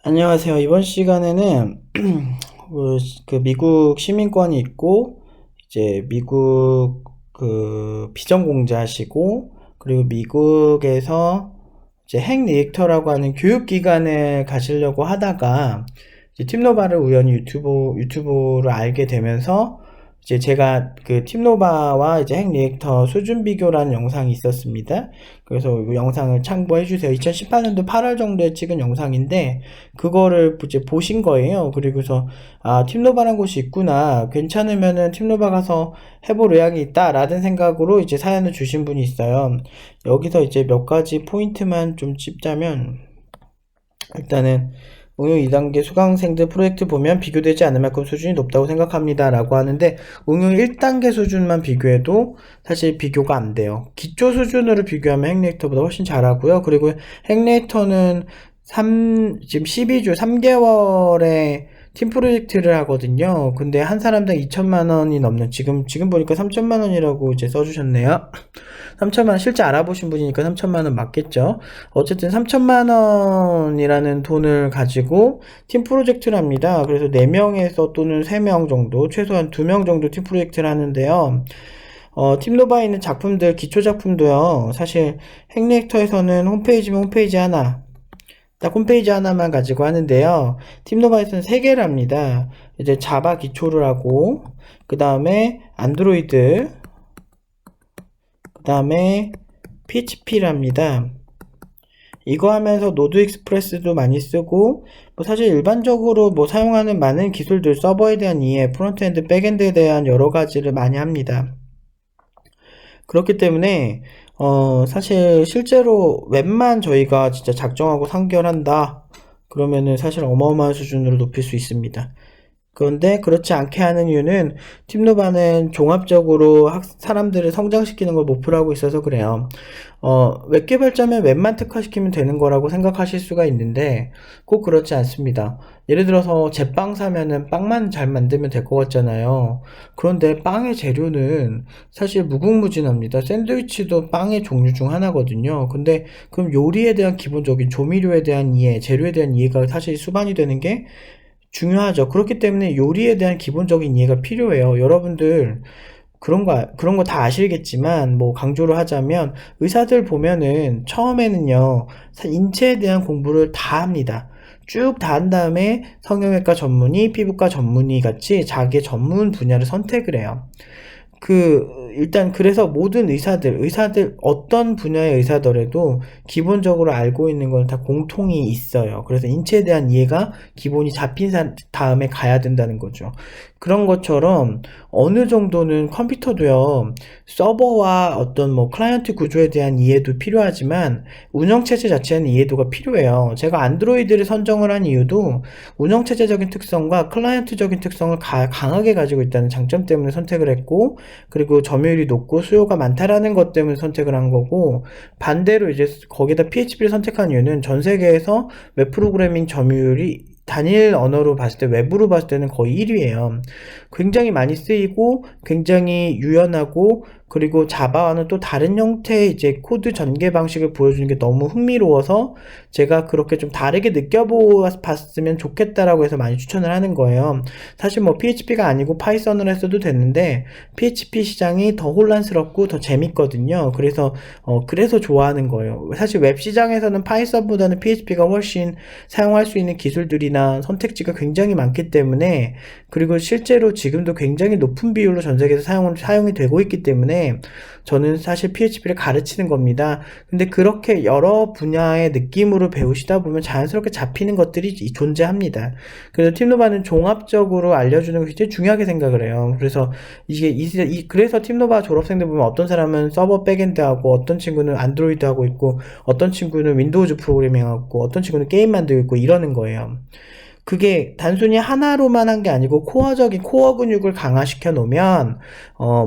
안녕하세요. 이번 시간에는 그 미국 시민권이 있고 이제 미국 비전공자시고 그리고 미국에서 이제 핵 리액터라고 하는 교육기관을 가시려고 하다가 이제 팀노바를 우연히 유튜브로 알게 되면서 이제 제가 그 팀노바와 이제 핵 리액터 수준 비교라는 영상이 있었습니다. 그래서 이 영상을 참고해 주세요. 2018년도 8월 정도에 찍은 영상인데 그거를 이제 보신 거예요. 그리고서 팀노바라는 곳이 있구나. 괜찮으면은 팀노바 가서 해볼 의향이 있다 라는 생각으로 이제 사연을 주신 분이 있어요. 여기서 이제 몇 가지 포인트만 좀 찝자면, 일단은 응용 2단계 수강생들 프로젝트 보면 비교되지 않을 만큼 수준이 높다고 생각합니다 라고 하는데, 응용 1단계 수준만 비교해도 사실 비교가 안 돼요. 기초 수준으로 비교하면 핵리액터보다 훨씬 잘하고요. 그리고 핵리액터는 지금 12주 3개월에 팀 프로젝트를 하거든요. 근데 한 사람당 2천만 원이 넘는, 지금 보니까 3천만 원이라고 이제 써주셨네요. 3천만 원, 실제 알아보신 분이니까 3천만 원 맞겠죠. 어쨌든 3천만 원이라는 돈을 가지고 팀 프로젝트를 합니다. 그래서 4명에서 또는 3명 정도, 최소한 2명 정도 팀 프로젝트를 하는데요. 팀노바에 있는 작품들, 기초 작품도요, 사실 핵리액터에서는 홈페이지면 홈페이지 하나, 딱 홈페이지 하나만 가지고 하는데요. 팀노바에서는 3개를 합니다. 이제 자바 기초를 하고, 그 다음에 안드로이드, 그 다음에 PHP를 합니다. 이거 하면서 노드 익스프레스도 많이 쓰고, 뭐 사실 일반적으로 뭐 사용하는 많은 기술들, 서버에 대한 이해, 프론트엔드, 백엔드에 대한 여러 가지를 많이 합니다. 그렇기 때문에 사실 실제로 웹만 저희가 진짜 작정하고 상결한다 그러면은 사실 어마어마한 수준으로 높일 수 있습니다. 그런데 그렇지 않게 하는 이유는 팀노바는 종합적으로 사람들을 성장시키는 걸 목표로 하고 있어서 그래요. 웹 개발자면 웹만 특화시키면 되는 거라고 생각하실 수가 있는데 꼭 그렇지 않습니다. 예를 들어서 제빵 사면은 빵만 잘 만들면 될 것 같잖아요. 그런데 빵의 재료는 사실 무궁무진합니다. 샌드위치도 빵의 종류 중 하나거든요. 근데 그럼 요리에 대한 기본적인 조미료에 대한 이해, 재료에 대한 이해가 사실 수반이 되는 게 중요하죠. 그렇기 때문에 요리에 대한 기본적인 이해가 필요해요. 여러분들 그런 거 다 아시겠지만, 뭐, 강조를 하자면, 의사들 보면은, 처음에는요, 인체에 대한 공부를 다 합니다. 쭉 다 한 다음에 성형외과 전문의, 피부과 전문의 같이 자기의 전문 분야를 선택을 해요. 일단 그래서 모든 의사들 어떤 분야의 의사더라도 기본적으로 알고 있는 건 다 공통이 있어요. 그래서 인체에 대한 이해가 기본이 잡힌 다음에 가야 된다는 거죠. 그런 것처럼 어느 정도는 컴퓨터도요, 서버와 어떤 뭐 클라이언트 구조에 대한 이해도 필요하지만 운영체제 자체는 이해도가 필요해요. 제가 안드로이드를 선정을 한 이유도 운영체제적인 특성과 클라이언트적인 특성을 강하게 가지고 있다는 장점 때문에 선택을 했고, 그리고 점유율이 높고 수요가 많다라는 것 때문에 선택을 한 거고, 반대로 이제 거기다 PHP를 선택한 이유는 전 세계에서 웹 프로그래밍 점유율이 단일 언어로 봤을 때, 웹으로 봤을 때는 거의 1위예요. 굉장히 많이 쓰이고 굉장히 유연하고, 그리고 자바와는 또 다른 형태의 이제 코드 전개 방식을 보여주는 게 너무 흥미로워서 제가 그렇게 좀 다르게 느껴봤으면 좋겠다라고 해서 많이 추천을 하는 거예요. 사실 뭐 PHP가 아니고 파이썬을 했어도 됐는데 PHP 시장이 더 혼란스럽고 더 재밌거든요. 그래서 좋아하는 거예요. 사실 웹 시장에서는 파이썬보다는 PHP가 훨씬 사용할 수 있는 기술들이나 선택지가 굉장히 많기 때문에, 그리고 실제로 지금도 굉장히 높은 비율로 전 세계에서 사용이 되고 있기 때문에 저는 사실 PHP를 가르치는 겁니다. 근데 그렇게 여러 분야의 느낌으로 배우시다 보면 자연스럽게 잡히는 것들이 존재합니다. 그래서 팀노바는 종합적으로 알려주는 것이 굉장히 중요하게 생각을 해요. 그래서 그래서 팀노바 졸업생들 보면 어떤 사람은 서버 백엔드 하고, 어떤 친구는 안드로이드 하고 있고, 어떤 친구는 윈도우즈 프로그래밍 하고, 어떤 친구는 게임 만들고 있고 이러는 거예요. 그게 단순히 하나로만 한 게 아니고 코어적인 코어 근육을 강화시켜 놓으면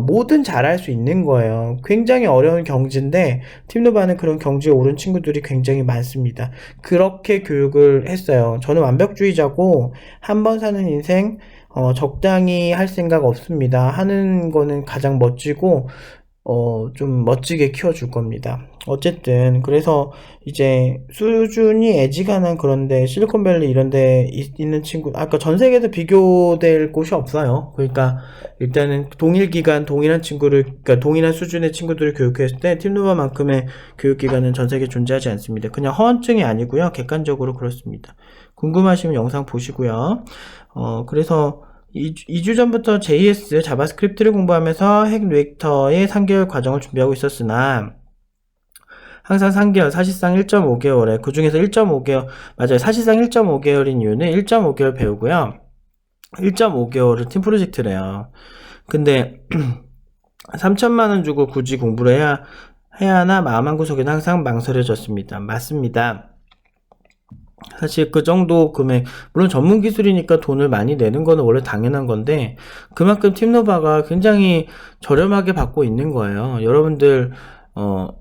뭐든 잘할 수 있는 거예요. 굉장히 어려운 경지인데 팀노바는 그런 경지에 오른 친구들이 굉장히 많습니다. 그렇게 교육을 했어요. 저는 완벽주의자고 한 번 사는 인생 적당히 할 생각 없습니다. 하는 거는 가장 멋지고 좀 멋지게 키워줄 겁니다. 어쨌든 그래서 이제 수준이 애지간한 그런데 실리콘밸리 이런데 있는 친구 아까 전 세계에서 비교될 곳이 없어요. 그러니까 일단은 동일 기간 동일한 친구를 그러니까 동일한 수준의 친구들을 교육했을 때 팀노바만큼의 교육기관은 전 세계에 존재하지 않습니다. 그냥 허언증이 아니고요. 객관적으로 그렇습니다. 궁금하시면 영상 보시고요. 그래서 2주 전부터 JS 자바스크립트를 공부하면서 핵 리액터의 3개월 과정을 준비하고 있었으나 항상 3개월, 사실상 1.5개월에, 그 중에서 1.5개월, 맞아요. 사실상 1.5개월인 이유는 1.5개월 배우고요. 1.5개월을 팀 프로젝트래요. 근데, 3천만원 주고 굳이 공부를 해야 하나 마음 한구석에는 항상 망설여졌습니다. 맞습니다. 사실 그 정도 금액, 물론 전문 기술이니까 돈을 많이 내는 거는 원래 당연한 건데, 그만큼 팀노바가 굉장히 저렴하게 받고 있는 거예요. 여러분들,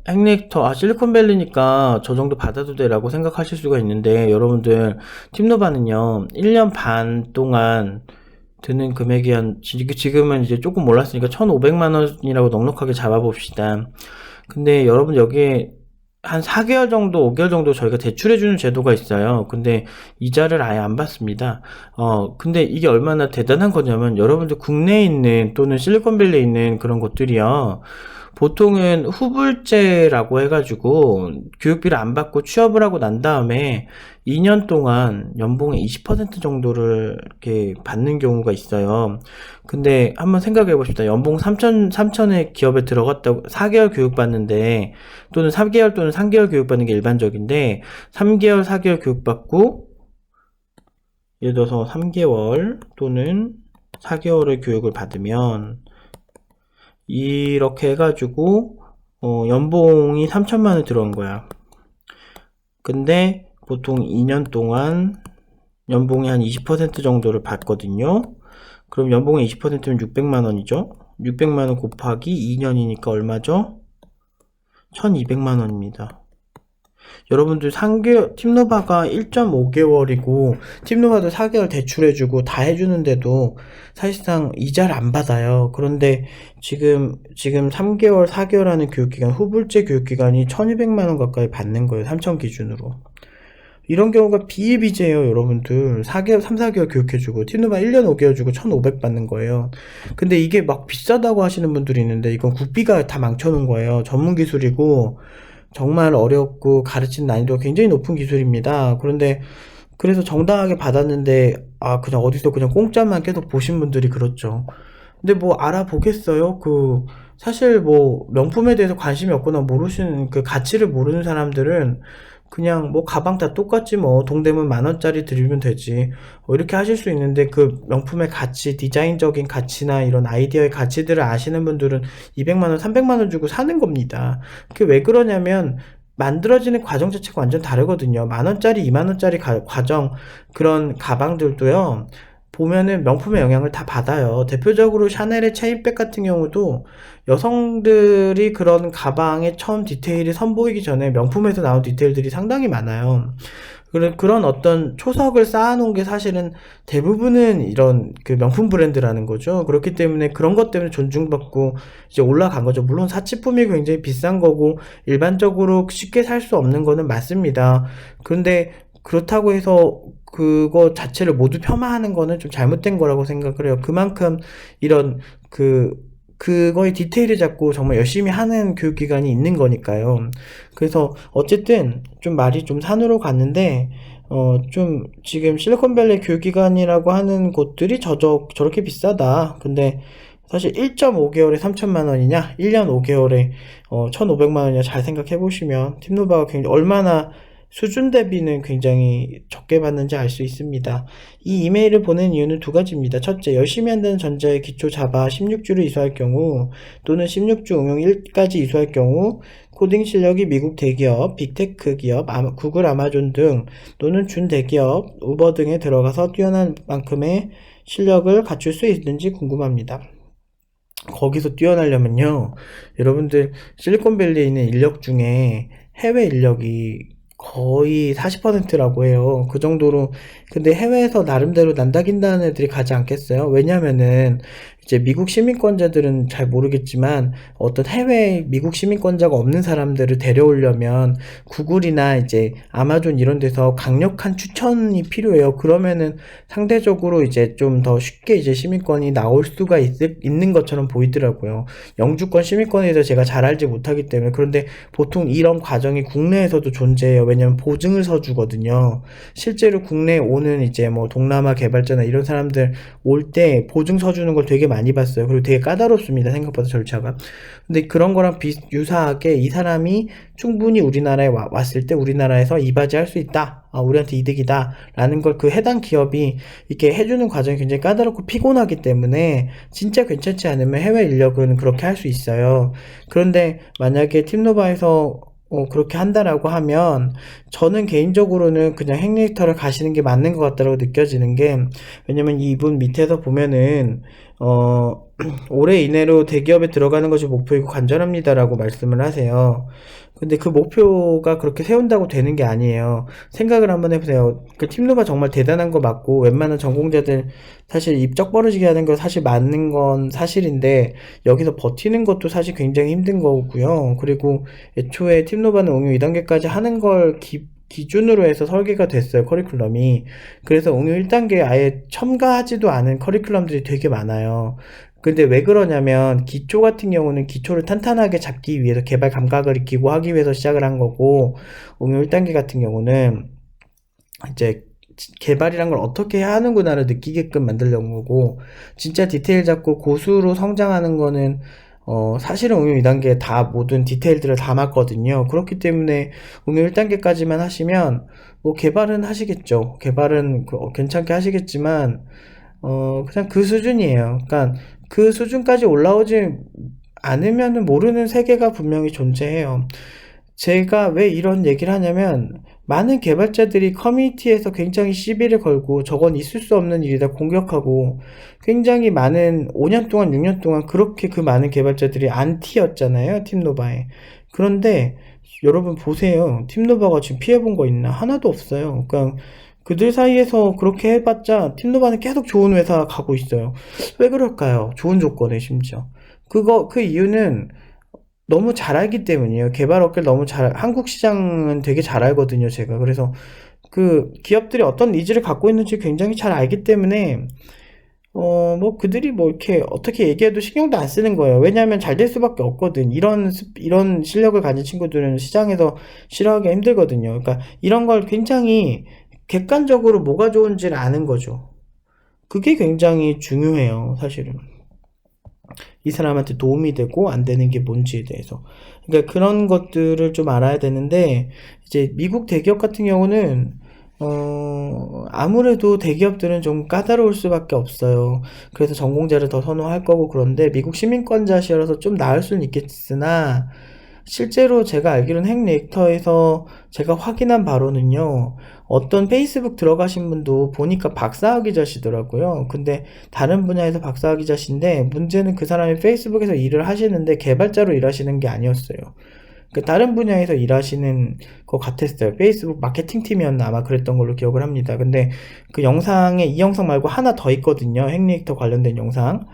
핵리액터, 실리콘밸리니까 저 정도 받아도 돼 라고 생각하실 수가 있는데, 여러분들, 팀노바는요, 1년 반 동안 드는 금액이 지금은 이제 조금 올랐으니까 1,500만원이라고 넉넉하게 잡아봅시다. 근데 여러분 여기에 한 4개월 정도, 5개월 정도 저희가 대출해주는 제도가 있어요. 근데 이자를 아예 안 받습니다. 근데 이게 얼마나 대단한 거냐면 여러분들 국내에 있는 또는 실리콘밸리에 있는 그런 곳들이요. 보통은 후불제라고 해가지고 교육비를 안 받고 취업을 하고 난 다음에 2년 동안 연봉의 20% 정도를 이렇게 받는 경우가 있어요. 근데 한번 생각해 봅시다. 연봉 3천에 기업에 들어갔다고 4개월 교육받는데 또는 3개월 또는 3개월 교육받는 게 일반적인데 3개월, 4개월 교육받고 예를 들어서 3개월 또는 4개월의 교육을 받으면 이렇게 해가지고 연봉이 3천만원 들어온 거야. 근데 보통 2년 동안 연봉이 한 20% 정도를 받거든요. 그럼 연봉의 20%면 600만원이죠. 600만원 곱하기 2년이니까 얼마죠? 1200만원입니다. 여러분들 팀노바가 1.5개월이고 팀노바도 4개월 대출해주고 다 해주는데도 사실상 이자를 안 받아요. 그런데 지금 3개월 4개월 하는 교육기간 후불제 교육기간이 1200만원 가까이 받는 거예요. 3천 기준으로. 이런 경우가 비일비재예요. 여러분들 4개월 3-4개월 교육해주고 팀노바 1년 5개월 주고 1,500 받는 거예요. 근데 이게 막 비싸다고 하시는 분들이 있는데 이건 국비가 다 망쳐놓은 거예요. 전문 기술이고 정말 어렵고 가르치는 난이도가 굉장히 높은 기술입니다. 그래서 정당하게 받았는데 그냥 어디서 그냥 공짜만 계속 보신 분들이 그렇죠. 근데 뭐 알아보겠어요? 사실 뭐 명품에 대해서 관심이 없거나 모르시는 그 가치를 모르는 사람들은 그냥 뭐 가방 다 똑같지 뭐 동대문 10,000원짜리 드리면 되지 이렇게 하실 수 있는데 그 명품의 가치, 디자인적인 가치나 이런 아이디어의 가치들을 아시는 분들은 200만원, 300만원 주고 사는 겁니다. 그게 왜 그러냐면 만들어지는 과정 자체가 완전 다르거든요. 10,000원짜리, 20,000원짜리 과정 그런 가방들도요. 보면은 명품의 영향을 다 받아요. 대표적으로 샤넬의 체인백 같은 경우도 여성들이 그런 가방에 처음 디테일이 선보이기 전에 명품에서 나온 디테일들이 상당히 많아요. 그런 어떤 초석을 쌓아놓은 게 사실은 대부분은 이런 그 명품 브랜드라는 거죠. 그렇기 때문에 그런 것 때문에 존중받고 이제 올라간 거죠. 물론 사치품이 굉장히 비싼 거고 일반적으로 쉽게 살 수 없는 거는 맞습니다. 그런데 그렇다고 해서 그거 자체를 모두 폄하하는 거는 좀 잘못된 거라고 생각을 해요. 그만큼 이런 그거의 디테일을 잡고 정말 열심히 하는 교육기관이 있는 거니까요. 그래서 어쨌든 좀 말이 좀 산으로 갔는데 좀 지금 실리콘밸리 교육기관이라고 하는 곳들이 저렇게 비싸다. 근데 사실 1.5개월에 3천만원이냐 1년 5개월에 1,500만원이냐 잘 생각해 보시면 팀노바가 굉장히 얼마나 수준 대비는 굉장히 적게 받는지 알 수 있습니다. 이 이메일을 보낸 이유는 두 가지입니다. 첫째, 열심히 한다는 전자의 기초 자바 16주를 이수할 경우 또는 16주 응용 1까지 이수할 경우 코딩 실력이 미국 대기업, 빅테크 기업, 구글, 아마존 등 또는 준대기업, 우버 등에 들어가서 뛰어난 만큼의 실력을 갖출 수 있는지 궁금합니다. 거기서 뛰어나려면요, 여러분들 실리콘밸리에 있는 인력 중에 해외 인력이 거의 40%라고 해요. 그 정도로. 근데 해외에서 나름대로 난다긴다는 애들이 가지 않겠어요? 왜냐면은 이제 미국 시민권자들은 잘 모르겠지만 어떤 해외 미국 시민권자가 없는 사람들을 데려오려면 구글이나 이제 아마존 이런 데서 강력한 추천이 필요해요. 그러면은 상대적으로 이제 좀 더 쉽게 이제 시민권이 나올 수가 있는 것처럼 보이더라고요. 영주권 시민권에 대해서 제가 잘 알지 못하기 때문에. 그런데 보통 이런 과정이 국내에서도 존재해요. 왜냐면 보증을 서주거든요. 실제로 국내에 오는 이제 뭐 동남아 개발자나 이런 사람들 올 때 보증 서주는 걸 되게 많이 봤어요. 그리고 되게 까다롭습니다. 생각보다 절차가. 근데 그런 거랑 유사하게 이 사람이 충분히 우리나라에 왔을 때 우리나라에서 이바지할 수 있다. 우리한테 이득이다. 라는 걸 그 해당 기업이 이렇게 해주는 과정이 굉장히 까다롭고 피곤하기 때문에 진짜 괜찮지 않으면 해외 인력은 그렇게 할 수 있어요. 그런데 만약에 팀노바에서 그렇게 한다라고 하면 저는 개인적으로는 그냥 행리터를 가시는 게 맞는 것 같다고 느껴지는 게, 왜냐면 이분 밑에서 보면은 올해 이내로 대기업에 들어가는 것이 목표이고 간절합니다라고 말씀을 하세요. 근데 그 목표가 그렇게 세운다고 되는 게 아니에요. 생각을 한번 해보세요. 그 팀노바 정말 대단한 거 맞고 웬만한 전공자들 사실 입적 벌어지게 하는 거 사실 맞는 건 사실인데 여기서 버티는 것도 사실 굉장히 힘든 거고요. 그리고 애초에 팀노바는 응용 2단계까지 하는 걸 기준으로 해서 설계가 됐어요, 커리큘럼이. 그래서 응용 1단계에 아예 첨가하지도 않은 커리큘럼들이 되게 많아요. 근데 왜 그러냐면 기초 같은 경우는 기초를 탄탄하게 잡기 위해서 개발 감각을 익히고 하기 위해서 시작을 한 거고, 응용 1단계 같은 경우는 이제 개발이란 걸 어떻게 해야 하는구나를 느끼게끔 만들려는 거고, 진짜 디테일 잡고 고수로 성장하는 거는 사실은 응용 2단계 다 모든 디테일들을 담았거든요. 그렇기 때문에 응용 1단계까지만 하시면 뭐 개발은 하시겠죠. 개발은 괜찮게 하시겠지만 그냥 그 수준이에요. 그러니까 그 수준까지 올라오지 않으면 모르는 세계가 분명히 존재해요. 제가 왜 이런 얘기를 하냐면 많은 개발자들이 커뮤니티에서 굉장히 시비를 걸고 저건 있을 수 없는 일이다 공격하고 굉장히 많은 5년 동안 6년 동안 그렇게 그 많은 개발자들이 안티였잖아요, 팀노바에. 그런데 여러분 보세요. 팀노바가 지금 피해본 거 있나? 하나도 없어요. 그러니까 그들 사이에서 그렇게 해봤자 팀노바는 계속 좋은 회사 가고 있어요. 왜 그럴까요? 좋은 조건에 심지어. 그 이유는 너무 잘 알기 때문이에요. 개발 업계를 너무 한국 시장은 되게 잘 알거든요, 제가. 그래서 그 기업들이 어떤 니즈를 갖고 있는지 굉장히 잘 알기 때문에, 뭐 그들이 뭐 이렇게 어떻게 얘기해도 신경도 안 쓰는 거예요. 왜냐하면 잘 될 수밖에 없거든. 이런 실력을 가진 친구들은 시장에서 싫어하기가 힘들거든요. 그러니까 이런 걸 굉장히 객관적으로 뭐가 좋은지를 아는 거죠. 그게 굉장히 중요해요, 사실은. 이 사람한테 도움이 되고 안 되는 게 뭔지에 대해서. 그러니까 그런 것들을 좀 알아야 되는데, 이제 미국 대기업 같은 경우는 아무래도 대기업들은 좀 까다로울 수밖에 없어요. 그래서 전공자를 더 선호할 거고. 그런데 미국 시민권자시라서 좀 나을 수는 있겠으나 실제로 제가 알기로는 핵 리액터에서 제가 확인한 바로는요, 어떤 페이스북 들어가신 분도 보니까 박사학위자시더라고요. 근데 다른 분야에서 박사학위자신데 문제는 그 사람이 페이스북에서 일을 하시는데 개발자로 일하시는 게 아니었어요. 그 다른 분야에서 일하시는 것 같았어요. 페이스북 마케팅 팀이었나 아마 그랬던 걸로 기억을 합니다. 근데 그 영상에 이 영상 말고 하나 더 있거든요. 핵 리액터 관련된 영상.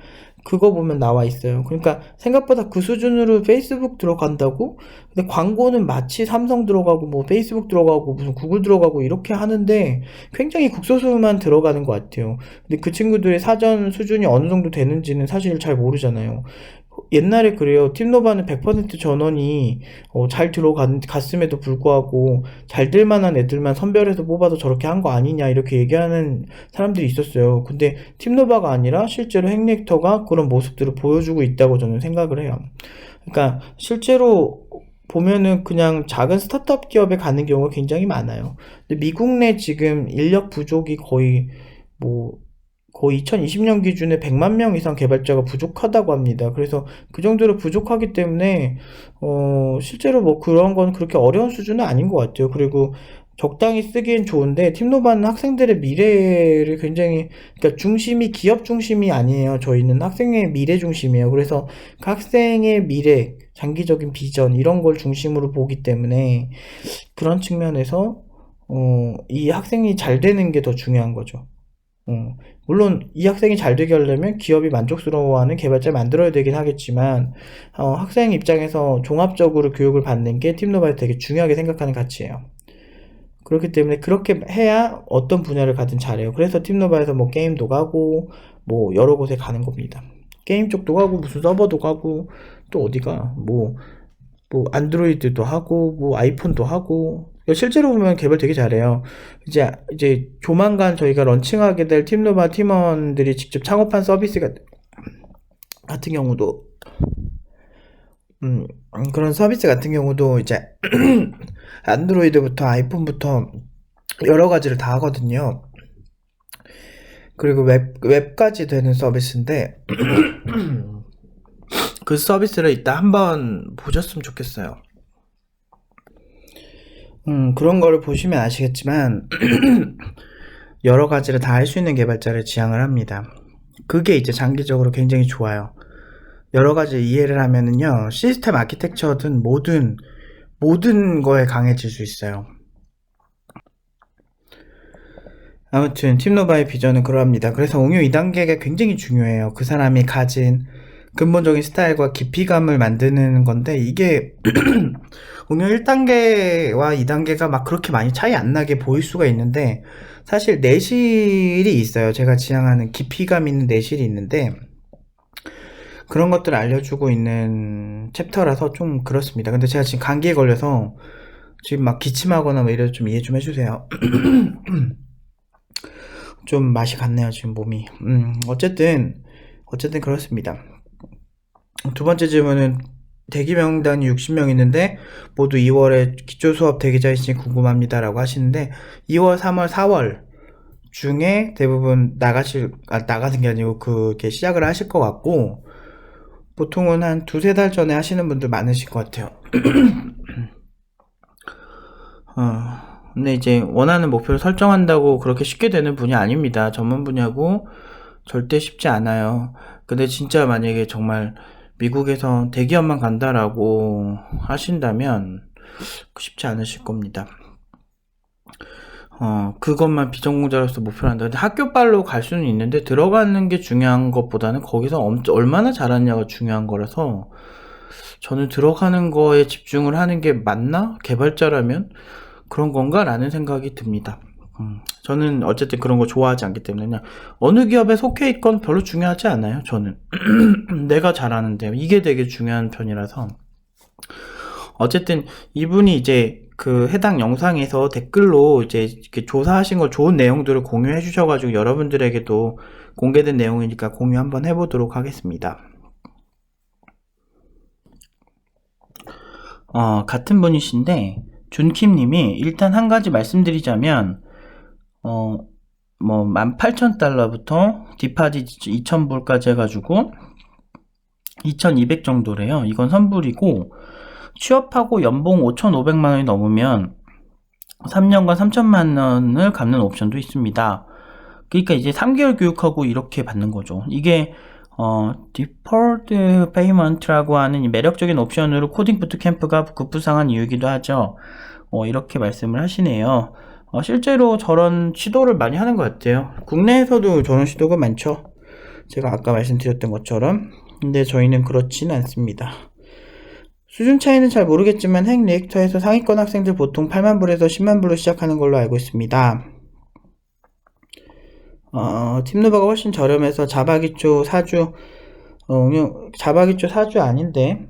그거 보면 나와 있어요. 그러니까 생각보다 그 수준으로 페이스북 들어간다고? 근데 광고는 마치 삼성 들어가고 뭐 페이스북 들어가고 무슨 구글 들어가고 이렇게 하는데 굉장히 국소수만 들어가는 것 같아요. 근데 그 친구들의 사전 수준이 어느 정도 되는지는 사실 잘 모르잖아요. 옛날에 그래요. 팀노바는 100% 전원이 잘 들어갔음에도 불구하고 잘 될 만한 애들만 선별해서 뽑아서 저렇게 한 거 아니냐 이렇게 얘기하는 사람들이 있었어요. 근데 팀노바가 아니라 실제로 핵 리액터가 그런 모습들을 보여주고 있다고 저는 생각을 해요. 그러니까 실제로 보면은 그냥 작은 스타트업 기업에 가는 경우가 굉장히 많아요. 근데 미국 내 지금 인력 부족이 거의 2020년 기준에 100만 명 이상 개발자가 부족하다고 합니다. 그래서 그 정도로 부족하기 때문에 실제로 뭐 그런 건 그렇게 어려운 수준은 아닌 것 같아요. 그리고 적당히 쓰기엔 좋은데 팀노바는 학생들의 미래를 굉장히, 그러니까 중심이 기업 중심이 아니에요. 저희는 학생의 미래 중심이에요. 그래서 그 학생의 미래, 장기적인 비전 이런 걸 중심으로 보기 때문에 그런 측면에서 이 학생이 잘 되는 게 더 중요한 거죠. 어, 물론 이 학생이 잘 되게 하려면 기업이 만족스러워하는 개발자를 만들어야 되긴 하겠지만 학생 입장에서 종합적으로 교육을 받는 게 팀노바에 되게 중요하게 생각하는 가치예요. 그렇기 때문에 그렇게 해야 어떤 분야를 가든 잘해요. 그래서 팀노바에서 뭐 게임도 가고 뭐 여러 곳에 가는 겁니다. 게임 쪽도 가고 무슨 서버도 가고 또 어디가 뭐 안드로이드도 하고 뭐 아이폰도 하고 실제로 보면 개발 되게 잘해요. 이제 조만간 저희가 런칭하게 될 팀노바 팀원들이 직접 창업한 서비스 같은 경우도 그런 서비스 같은 경우도 이제 안드로이드부터 아이폰부터 여러 가지를 다 하거든요. 그리고 웹까지 되는 서비스인데 그 서비스를 이따 한번 보셨으면 좋겠어요. 그런 거를 보시면 아시겠지만 여러 가지를 다 할 수 있는 개발자를 지향을 합니다. 그게 이제 장기적으로 굉장히 좋아요. 여러 가지 이해를 하면은요, 시스템 아키텍처든 모든 거에 강해질 수 있어요. 아무튼 팀노바의 비전은 그러합니다. 그래서 옹유 2단계가 굉장히 중요해요. 그 사람이 가진 근본적인 스타일과 깊이감을 만드는 건데 이게 옹유 1단계와 2단계가 막 그렇게 많이 차이 안 나게 보일 수가 있는데 사실 내실이 있어요. 제가 지향하는 깊이감 있는 내실이 있는데 그런 것들을 알려주고 있는 챕터라서 좀 그렇습니다. 근데 제가 지금 감기에 걸려서 지금 막 기침하거나 뭐 이래서 좀 이해 좀 해주세요. 좀 맛이 갔네요, 지금 몸이. 어쨌든 그렇습니다. 두 번째 질문은 대기 명단이 60명 있는데 모두 2월에 기초 수업 대기자이신지 궁금합니다라고 하시는데 2월, 3월, 4월 중에 대부분 나가는 게 아니고 그게 시작을 하실 것 같고 보통은 한 두세 달 전에 하시는 분들 많으실 것 같아요. 근데 이제 원하는 목표를 설정한다고 그렇게 쉽게 되는 분이 아닙니다. 전문 분야고 절대 쉽지 않아요. 근데 진짜 만약에 정말 미국에서 대기업만 간다라고 하신다면 쉽지 않으실 겁니다. 그것만 비전공자로서 목표로 한다. 근데 학교발로 갈 수는 있는데 들어가는 게 중요한 것보다는 거기서 얼마나 잘하느냐가 중요한 거라서 저는 들어가는 거에 집중을 하는 게 맞나? 개발자라면? 그런 건가? 라는 생각이 듭니다. 저는 어쨌든 그런 거 좋아하지 않기 때문에 그냥 어느 기업에 속해 있건 별로 중요하지 않아요. 저는 내가 잘하는데 이게 되게 중요한 편이라서 어쨌든 이분이 이제 그 해당 영상에서 댓글로 이제 이렇게 조사하신 거 좋은 내용들을 공유해 주셔가지고 여러분들에게도 공개된 내용이니까 공유 한번 해보도록 하겠습니다. 같은 분이신데 준킴님이 일단 한 가지 말씀드리자면 뭐 18,000달러부터 디파짓 2,000불까지 해가지고 2,200 정도래요. 이건 선불이고 취업하고 연봉 5,500만원이 넘으면 3년간 3천만원을 갚는 옵션도 있습니다. 그러니까 이제 3개월 교육하고 이렇게 받는 거죠. 이게 Deferred Payment라고 하는 매력적인 옵션으로 코딩 부트캠프가 급부상한 이유이기도 하죠. 이렇게 말씀을 하시네요. 실제로 저런 시도를 많이 하는 것 같아요. 국내에서도 저런 시도가 많죠. 제가 아까 말씀드렸던 것처럼. 근데 저희는 그렇진 않습니다. 수준 차이는 잘 모르겠지만 핵 리액터에서 상위권 학생들 보통 8만불에서 10만불로 시작하는 걸로 알고 있습니다. 팀노바가 훨씬 저렴해서 자바 기초 4주 자바 기초 4주 아닌데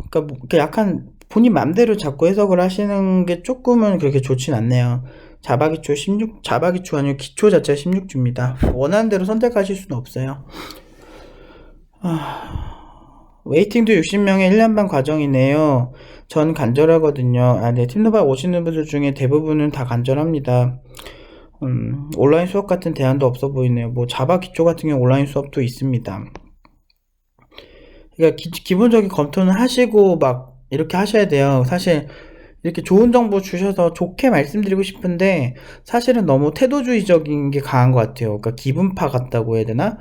그러니까 약간 본인 맘대로 자꾸 해석을 하시는 게 조금은 그렇게 좋진 않네요. 자바 기초 16, 자바 기초가 아니고 기초 자체가 16주입니다. 원하는 대로 선택하실 수는 없어요. 웨이팅도 60명의 1년 반 과정이네요. 전 간절하거든요. 네, 팀노바 오시는 분들 중에 대부분은 다 간절합니다. 온라인 수업 같은 대안도 없어 보이네요. 뭐 자바 기초 같은 경우 온라인 수업도 있습니다. 그러니까 기본적인 검토는 하시고 막 이렇게 하셔야 돼요. 사실 이렇게 좋은 정보 주셔서 좋게 말씀드리고 싶은데 사실은 너무 태도주의적인 게 강한 것 같아요. 그러니까 기분파 같다고 해야 되나?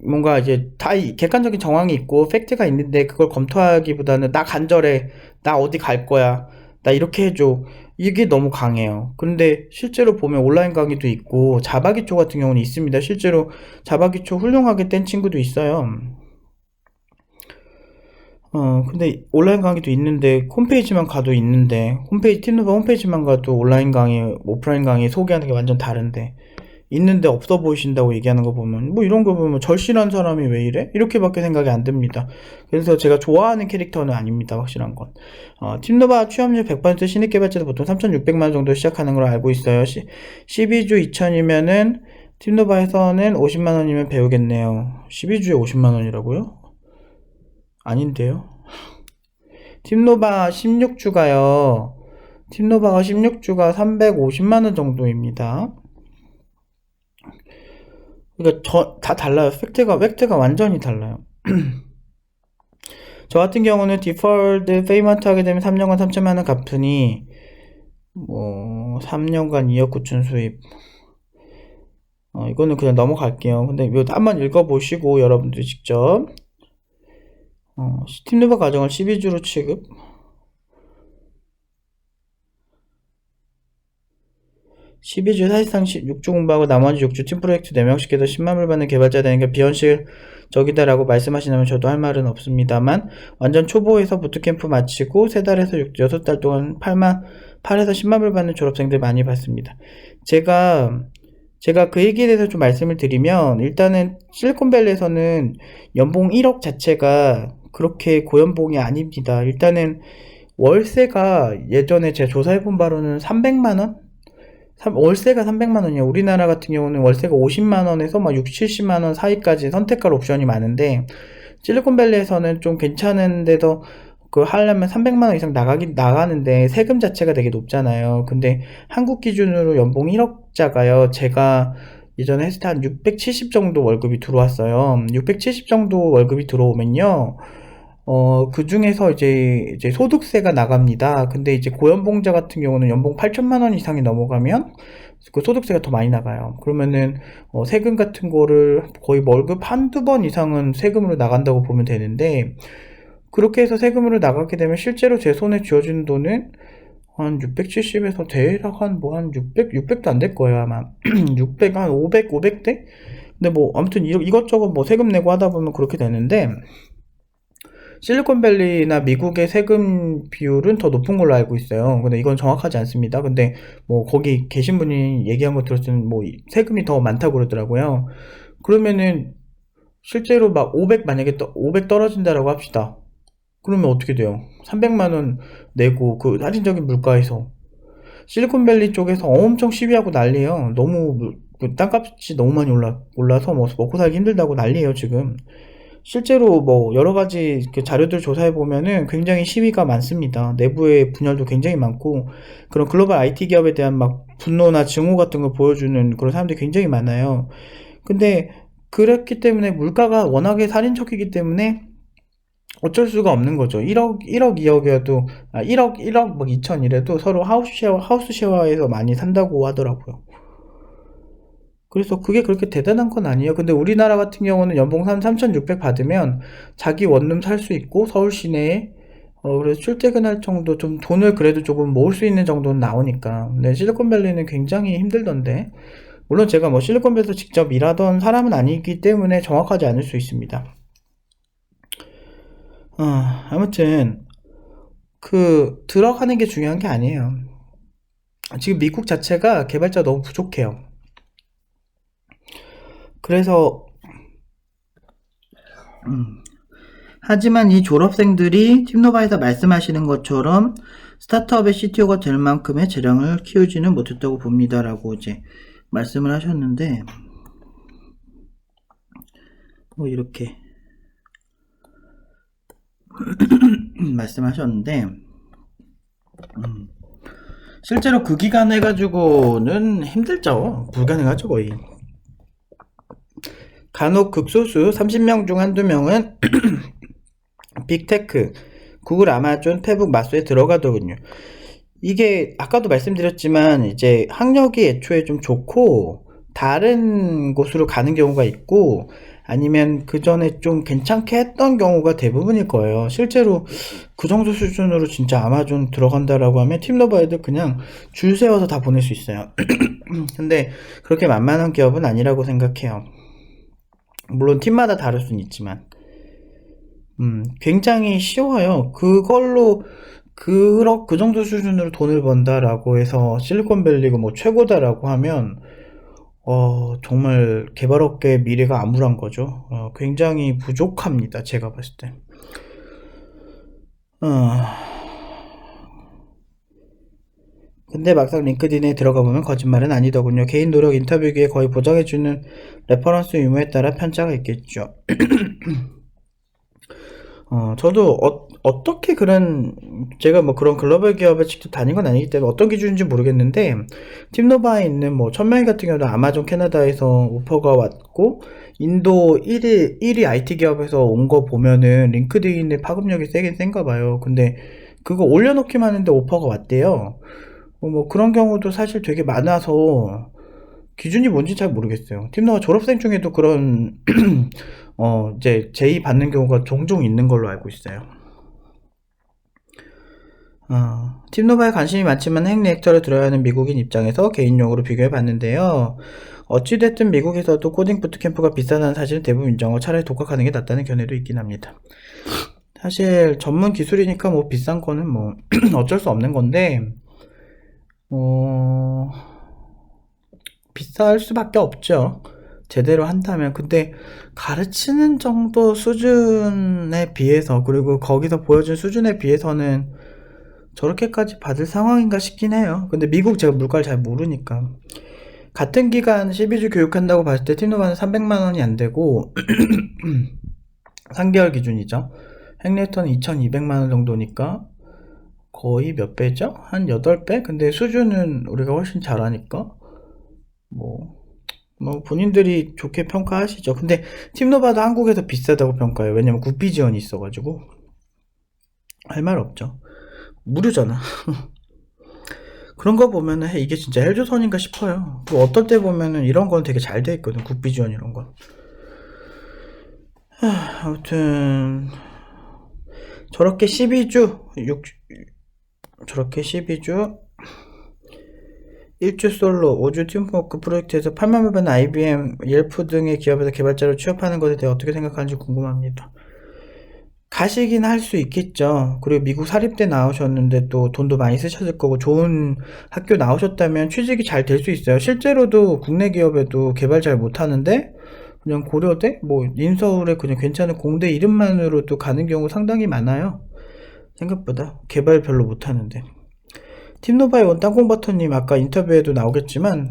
뭔가 이제 다 객관적인 정황이 있고 팩트가 있는데 그걸 검토하기보다는 나 간절해, 나 어디 갈 거야, 나 이렇게 해줘. 이게 너무 강해요. 근데 실제로 보면 온라인 강의도 있고 자바기초 같은 경우는 있습니다. 실제로 자바기초 훌륭하게 뗀 친구도 있어요. 근데 온라인 강의도 있는데 홈페이지만 가도 있는데 팀노바 홈페이지만 가도 온라인 강의, 오프라인 강의 소개하는 게 완전 다른데 있는데 없어 보이신다고 얘기하는 거 보면 뭐 이런 거 보면 절실한 사람이 왜 이래? 이렇게밖에 생각이 안 듭니다. 그래서 제가 좋아하는 캐릭터는 아닙니다. 확실한 건. 팀노바 취업률 100% 신입 개발자도 보통 3,600만 정도 시작하는 걸로 알고 있어요. 12주 2,000이면은 팀노바에서는 50만 원이면 배우겠네요. 12주에 50만 원이라고요? 아닌데요. 팀노바 16주가요. 팀노바가 16주가 350만원 정도입니다. 그러니까 다 달라요. 팩트가 완전히 달라요. 저 같은 경우는 디폴트 페이먼트 하게 되면 3년간 3천만원 갚으니 뭐 3년간 2억 9천 수입. 이거는 그냥 넘어갈게요. 근데 이거 한번 읽어보시고 여러분들 직접 팀노바 과정을 12주로 취급. 12주 사실상 6주 공부하고 나머지 6주 팀 프로젝트 4명씩 해서 10만불 받는 개발자 되는 게 비현실적이다라고 말씀하시면 저도 할 말은 없습니다만 완전 초보에서 부트캠프 마치고 3달에서 6달 동안 8에서 10만불 받는 졸업생들 많이 봤습니다. 제가 그 얘기에 대해서 좀 말씀을 드리면 일단은 실리콘밸리에서는 연봉 1억 자체가 그렇게 고연봉이 아닙니다. 일단은 월세가 예전에 제가 조사해본 바로는 300만원? 월세가 300만원이에요. 우리나라 같은 경우는 월세가 50만원에서 막 60, 70만원 사이까지 선택할 옵션이 많은데 실리콘밸리에서는 좀 괜찮은데도 하려면 300만원 이상 나가는데 세금 자체가 되게 높잖아요. 근데 한국 기준으로 연봉 1억자가요. 제가 예전에 했을 때 한 670 정도 월급이 들어왔어요. 670 정도 월급이 들어오면요. 그 중에서 이제 소득세가 나갑니다. 근데 이제 고연봉자 같은 경우는 연봉 8천만원 이상이 넘어가면 그 소득세가 더 많이 나가요. 그러면은 세금 같은 거를 거의 월급 한두 번 이상은 세금으로 나간다고 보면 되는데 그렇게 해서 세금으로 나가게 되면 실제로 제 손에 쥐어준 돈은 한 670에서 대략 한 600도 안 될 거예요 아마. 600, 한 500대? 근데 뭐 아무튼 이것저것 뭐 세금 내고 하다 보면 그렇게 되는데 실리콘밸리나 미국의 세금 비율은 더 높은 걸로 알고 있어요. 근데 이건 정확하지 않습니다. 근데 뭐 거기 계신 분이 얘기한 거 들었을 때는 뭐 세금이 더 많다고 그러더라고요. 그러면은 실제로 막 500 만약에 500 떨어진다라고 합시다. 그러면 어떻게 돼요? 300만원 내고 그 할인적인 물가에서 실리콘밸리 쪽에서 엄청 시비하고 난리에요. 너무 땅값이 너무 많이 올라서 뭐 먹고 살기 힘들다고 난리에요 지금. 실제로 뭐 여러가지 그 자료들 조사해 보면은 굉장히 시위가 많습니다. 내부의 분열도 굉장히 많고 그런 글로벌 IT 기업에 대한 막 분노나 증오 같은 걸 보여주는 그런 사람들이 굉장히 많아요. 근데 그렇기 때문에 물가가 워낙에 살인적이기 때문에 어쩔 수가 없는 거죠. 1억 2억이어도 1억 막 2천 이래도 서로 하우스 쉐어에서 많이 산다고 하더라고요. 그래서 그게 그렇게 대단한 건 아니에요. 근데 우리나라 같은 경우는 연봉 3,600 받으면 자기 원룸 살 수 있고 서울 시내에 그래서 출퇴근할 정도 좀 돈을 그래도 조금 모을 수 있는 정도는 나오니까. 근데 실리콘밸리는 굉장히 힘들던데 물론 제가 뭐 실리콘밸리에서 직접 일하던 사람은 아니기 때문에 정확하지 않을 수 있습니다. 아무튼 들어가는 게 중요한 게 아니에요. 지금 미국 자체가 개발자 너무 부족해요. 그래서 하지만 이 졸업생들이 팀노바에서 말씀하시는 것처럼 스타트업의 CTO가 될 만큼의 재량을 키우지는 못했다고 봅니다 라고 이제 말씀을 하셨는데 뭐 이렇게 말씀하셨는데 실제로 그 기간 해가지고는 힘들죠. 불가능하죠 거의. 간혹 극소수 30명 중 한두 명은 빅테크, 구글, 아마존, 페북, 마소에 들어가더군요. 이게 아까도 말씀드렸지만 이제 학력이 애초에 좀 좋고 다른 곳으로 가는 경우가 있고 아니면 그 전에 좀 괜찮게 했던 경우가 대부분일 거예요. 실제로 그 정도 수준으로 진짜 아마존 들어간다라고 하면 팀러버 애들 그냥 줄 세워서 다 보낼 수 있어요. 근데 그렇게 만만한 기업은 아니라고 생각해요. 물론 팀마다 다를 수는 있지만 굉장히 쉬워요. 그걸로 그 정도 수준으로 돈을 번다라고 해서 실리콘밸리가 뭐 최고다라고 하면 정말 개발업계의 미래가 암울한 거죠. 굉장히 부족합니다. 제가 봤을 때. 근데 막상 링크드인에 들어가 보면 거짓말은 아니더군요. 개인 노력 인터뷰기에 거의 보장해주는 레퍼런스 유무에 따라 편차가 있겠죠. 저도 어떻게 제가 뭐 그런 글로벌 기업에 직접 다닌 건 아니기 때문에 어떤 기준인지 모르겠는데, 팀노바에 있는 뭐 1000명 같은 경우도 아마존 캐나다에서 오퍼가 왔고, 인도 1위 IT 기업에서 온 거 보면은 링크드인의 파급력이 세긴 센가 봐요. 근데 그거 올려놓기만 하는데 오퍼가 왔대요. 뭐 그런 경우도 사실 되게 많아서 기준이 뭔지 잘 모르겠어요. 팀노바 졸업생 중에도 그런 이제 제의 받는 경우가 종종 있는 걸로 알고 있어요. 팀노바에 관심이 많지만 핵 리액터를 들어야 하는 미국인 입장에서 개인용으로 비교해 봤는데요. 어찌됐든 미국에서도 코딩 부트캠프가 비싸다는 사실은 대부분 인정하고 차라리 독학하는 게 낫다는 견해도 있긴 합니다. 사실 전문 기술이니까 뭐 비싼 거는 뭐 어쩔 수 없는 건데, 비쌀 수밖에 없죠. 제대로 한다면. 근데 가르치는 정도 수준에 비해서, 그리고 거기서 보여준 수준에 비해서는 저렇게까지 받을 상황인가 싶긴 해요. 근데 미국 제가 물가를 잘 모르니까. 같은 기간 12주 교육한다고 봤을 때 팀노바는 300만원이 안 되고 3개월 기준이죠. 핵리액터는 2200만원 정도니까 거의 몇 배죠? 한 8배? 근데 수준은 우리가 훨씬 잘하니까 뭐 본인들이 좋게 평가하시죠. 근데 팀노바도 한국에서 비싸다고 평가해요. 왜냐면 국비 지원이 있어가지고 할 말 없죠. 무료잖아. 그런 거 보면은 이게 진짜 헬조선인가 싶어요. 그 어떨 때 보면은 이런 건 되게 잘 돼 있거든. 국비 지원 이런 건. 아무튼 저렇게 12주 저렇게 12주 1주 솔로 5주 팀워크 프로젝트에서 8만 불 받는 IBM, 옐프 등의 기업에서 개발자로 취업하는 것에 대해 어떻게 생각하는지 궁금합니다. 가시긴 할 수 있겠죠. 그리고 미국 사립대 나오셨는데 또 돈도 많이 쓰셨을 거고 좋은 학교 나오셨다면 취직이 잘 될 수 있어요. 실제로도 국내 기업에도 개발 잘 못하는데 그냥 고려대, 뭐 인서울에 그냥 괜찮은 공대 이름만으로도 가는 경우 상당히 많아요. 생각보다 개발 별로 못하는데. 팀노바에 온 땅콩버터님 아까 인터뷰에도 나오겠지만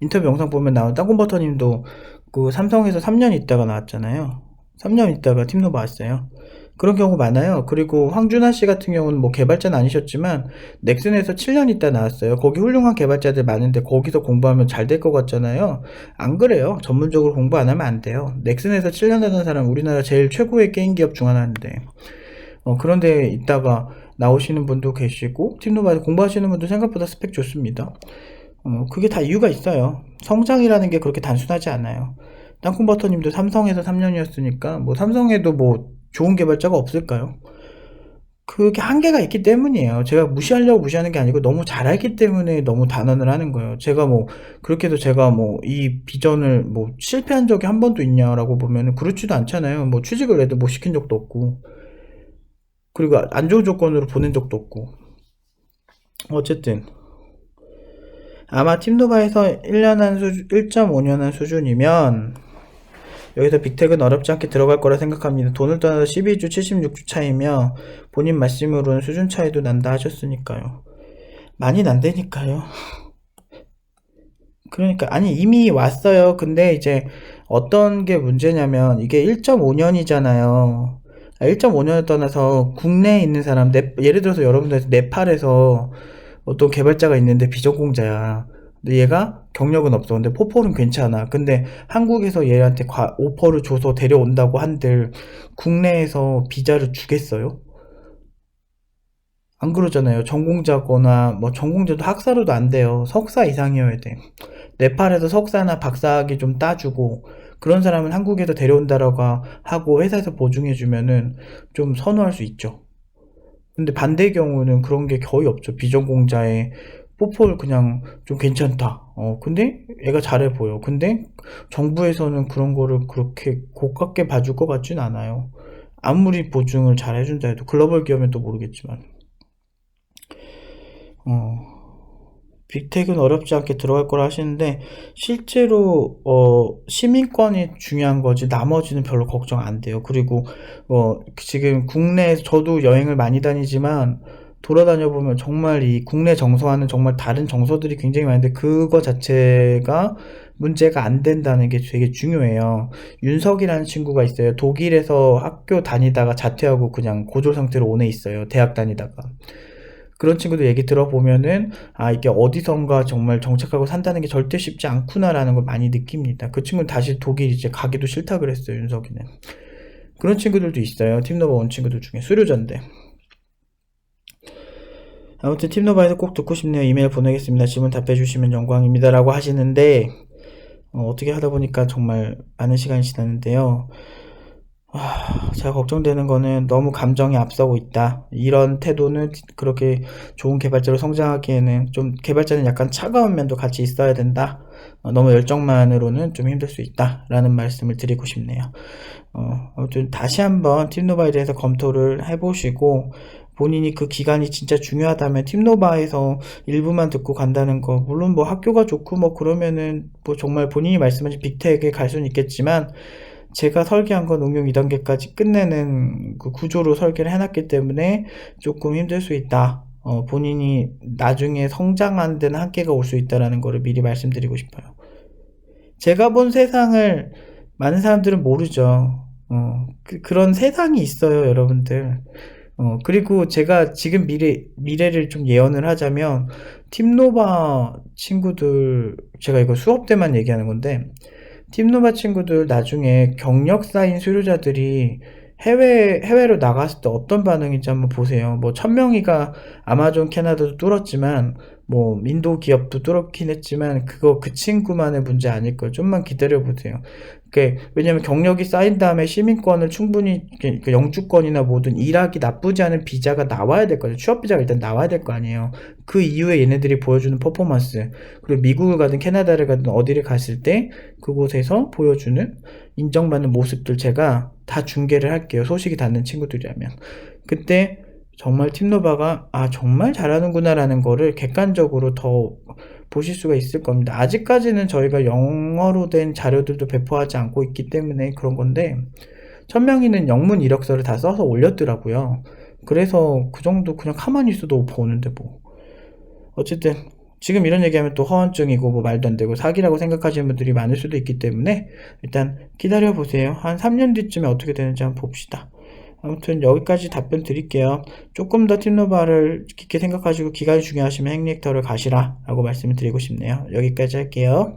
인터뷰 영상 보면 나온 땅콩버터님도 그 삼성에서 3년 있다가 나왔잖아요. 3년 있다가 팀노바 왔어요. 그런 경우 많아요. 그리고 황준하씨 같은 경우는 뭐 개발자는 아니셨지만 넥슨에서 7년 있다 나왔어요. 거기 훌륭한 개발자들 많은데 거기서 공부하면 잘 될 것 같잖아요. 안 그래요. 전문적으로 공부 안 하면 안 돼요. 넥슨에서 7년 하는 사람 우리나라 제일 최고의 게임 기업 중 하나인데 그런데 있다가 나오시는 분도 계시고 팀노바에서 공부하시는 분도 생각보다 스펙 좋습니다. 그게 다 이유가 있어요. 성장이라는 게 그렇게 단순하지 않아요. 땅콩버터님도 삼성에서 3년이었으니까 뭐 삼성에도 뭐 좋은 개발자가 없을까요? 그게 한계가 있기 때문이에요. 제가 무시하려고 무시하는 게 아니고 너무 잘 알기 때문에 너무 단언을 하는 거예요. 제가 뭐 그렇게 해서 제가 뭐 이 비전을 뭐 실패한 적이 한 번도 있냐라고 보면은 그렇지도 않잖아요. 뭐 취직을 해도 못 시킨 적도 없고 그리고 안 좋은 조건으로 보낸 적도 없고. 어쨌든 아마 팀노바에서 1.5년 한 수준이면 여기서 빅텍은 어렵지 않게 들어갈 거라 생각합니다. 돈을 떠나서 12주 76주 차이며 본인 말씀으로는 수준 차이도 난다 하셨으니까요. 많이 난다니까요. 그러니까 아니 이미 왔어요. 근데 이제 어떤 게 문제냐면 이게 1.5년이잖아요. 1.5년을 떠나서 국내에 있는 사람, 예를 들어서 여러분들 네팔에서 어떤 개발자가 있는데 비전공자야. 근데 얘가 경력은 없어. 근데 포폴은 괜찮아. 근데 한국에서 얘한테 오퍼를 줘서 데려온다고 한들 국내에서 비자를 주겠어요? 안 그러잖아요. 전공자거나 뭐 전공자도 학사로도 안 돼요. 석사 이상이어야 돼. 네팔에서 석사나 박사학위 좀 따주고 그런 사람은 한국에서 데려온다라고 하고 회사에서 보증해주면은 좀 선호할 수 있죠. 근데 반대의 경우는 그런 게 거의 없죠. 비전공자의 뽀뽀를 그냥 좀 괜찮다. 근데 애가 잘해 보여. 근데 정부에서는 그런 거를 그렇게 고깝게 봐줄 것 같진 않아요. 아무리 보증을 잘 해준다 해도 글로벌 기업은 또 모르겠지만. 어, 빅텍은 어렵지 않게 들어갈 거라 하시는데 실제로 시민권이 중요한 거지 나머지는 별로 걱정 안 돼요. 그리고 지금 국내에서 저도 여행을 많이 다니지만 돌아다녀 보면 정말 이 국내 정서와는 정말 다른 정서들이 굉장히 많은데 그거 자체가 문제가 안 된다는 게 되게 중요해요. 윤석이라는 친구가 있어요. 독일에서 학교 다니다가 자퇴하고 그냥 고졸 상태로 오네 있어요. 대학 다니다가. 그런 친구들 얘기 들어보면은 이게 어디선가 정말 정착하고 산다는 게 절대 쉽지 않구나라는 걸 많이 느낍니다. 그 친구는 다시 독일 이제 가기도 싫다 그랬어요. 윤석이는. 그런 친구들도 있어요. 팀노바 온 친구들 중에 수료자인데. 아무튼 팀노바에서 꼭 듣고 싶네요. 이메일 보내겠습니다. 질문 답해 주시면 영광입니다 라고 하시는데 어떻게 하다 보니까 정말 많은 시간이 지났는데요. 제가 걱정되는 거는 너무 감정이 앞서고 있다. 이런 태도는 그렇게 좋은 개발자로 성장하기에는 좀 개발자는 약간 차가운 면도 같이 있어야 된다. 너무 열정만으로는 좀 힘들 수 있다. 라는 말씀을 드리고 싶네요. 아무튼 다시 한번 팀노바에 대해서 검토를 해보시고 본인이 그 기간이 진짜 중요하다면 팀노바에서 일부만 듣고 간다는 거 물론 뭐 학교가 좋고 뭐 그러면은 뭐 정말 본인이 말씀하신 빅텍에 갈 수는 있겠지만 제가 설계한 건 응용 2단계까지 끝내는 그 구조로 설계를 해놨기 때문에 조금 힘들 수 있다. 본인이 나중에 성장하는 데는 한계가 올 수 있다라는 거를 미리 말씀드리고 싶어요. 제가 본 세상을 많은 사람들은 모르죠. 그런 세상이 있어요, 여러분들. 그리고 제가 지금 미래를 좀 예언을 하자면, 팀노바 친구들, 제가 이거 수업 때만 얘기하는 건데, 팀노바 친구들 나중에 경력 쌓인 수료자들이 해외로 나갔을 때 어떤 반응인지 한번 보세요. 뭐 1000명이가 아마존 캐나다도 뚫었지만 뭐 민도 기업도 뚫었긴 했지만 그거 그 친구만의 문제 아닐 거예요. 좀만 기다려 보세요. 왜냐면 경력이 쌓인 다음에 시민권을 충분히 그 영주권이나 뭐든 일하기 나쁘지 않은 비자가 나와야 될 거예요. 취업 비자가 일단 나와야 될 거 아니에요. 그 이후에 얘네들이 보여주는 퍼포먼스, 그리고 미국을 가든 캐나다를 가든 어디를 갔을 때 그곳에서 보여주는 인정받는 모습들 제가 다 중계를 할게요. 소식이 닿는 친구들이라면. 그때 정말 팀노바가 정말 잘하는구나 라는 거를 객관적으로 더 보실 수가 있을 겁니다. 아직까지는 저희가 영어로 된 자료들도 배포하지 않고 있기 때문에 그런 건데 1000명이는 영문 이력서를 다 써서 올렸더라고요. 그래서 그 정도 그냥 가만히 있어도 보는데 뭐. 어쨌든 지금 이런 얘기하면 또 허언증이고 뭐 말도 안 되고 사기라고 생각하시는 분들이 많을 수도 있기 때문에 일단 기다려 보세요. 한 3년 뒤쯤에 어떻게 되는지 한번 봅시다. 아무튼 여기까지 답변 드릴게요. 조금 더 팀노바를 깊게 생각하시고 기간이 중요하시면 핵리액터를 가시라 라고 말씀을 드리고 싶네요. 여기까지 할게요.